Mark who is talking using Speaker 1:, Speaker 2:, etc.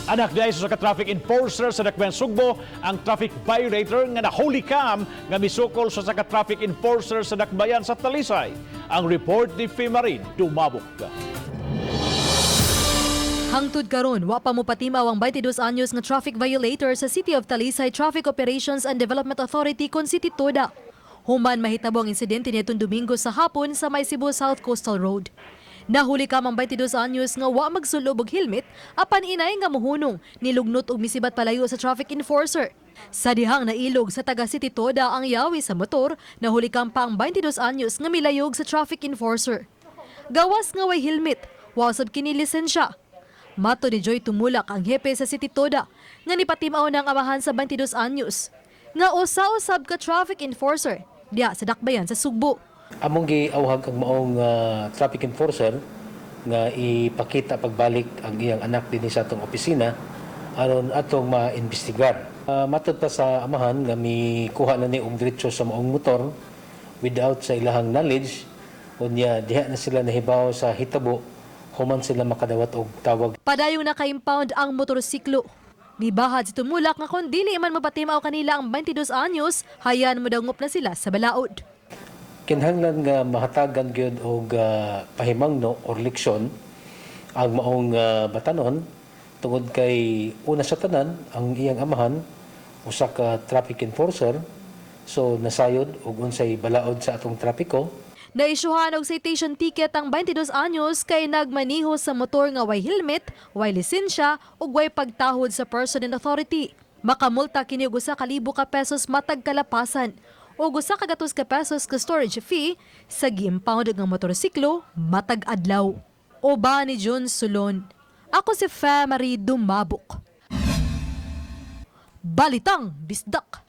Speaker 1: Anak niya sa ka-traffic enforcer sa Dakbayan Sugbo ang traffic violator nga nahuli kam nga misukol sa ka-traffic enforcer sa Dakbayan sa Talisay. Ang report ni Fimarin Dumabok.
Speaker 2: Hangtod karon, wa pa mo patimaw ang 22 anyos nga traffic violator sa City of Talisay Traffic Operations and Development Authority kon City Toda. Human mahitabo ang insidente nitong Domingo sa hapon sa May Cebu South Coastal Road. Nahuli ka mang 22 anyos nga wa magsulob og helmet apan inay nga mohunong nilugnot og misibat palayo sa traffic enforcer. Sa dihang nailog sa taga City Toda ang yawi sa motor, nahuli ka pa ang 22 anyos nga milayog sa traffic enforcer. Gawas nga way helmet, wa sab kini lisensya. Mato ni Joy Tumulak ang hepe sa City Toda nga nipatimaw ng amahan sa 22 anyos nga usa-usab ka traffic enforcer diya sa Dakbayan sa Sugbo.
Speaker 3: Among giawhag ang maong traffic enforcer nga ipakita pagbalik ang iyang anak dinhi sa atong opisina aron atong maimbestigar. Matod pa sa amahan nga mikuha na ni og diretso sa maong motor without sa ilahang knowledge unya diha na sila nahibaw sa hitabo human sila makadawat og tawag.
Speaker 2: Padayong naka-impound ang motorsiklo. Mibahad si Tumulak nga kung dili man mapatimaw kanila ang 22 anyos, hayan mo dangop na sila sa balaod.
Speaker 3: Kinahanglan nga mahatagan gyud og pahimangno or leksyon ang maong batanon tungod kay una sa tanan ang iyang amahan usa ka traffic enforcer, so nasayod og unsay balaod sa atong trapiko.
Speaker 2: Naisyuhan og citation ticket ang 22 anyos kay nagmaniho sa motor nga way helmet, way lisensya ug way pagtahod sa person and authority. Makamulta kini og 1,000 ka pesos matag kalapasan o 100 ka pesos ka storage fee sa gi-impound nga motorsiklo matag adlaw. Oba ni John Sulon. Ako si Fimarin Dumabok. Balitang Bisdak.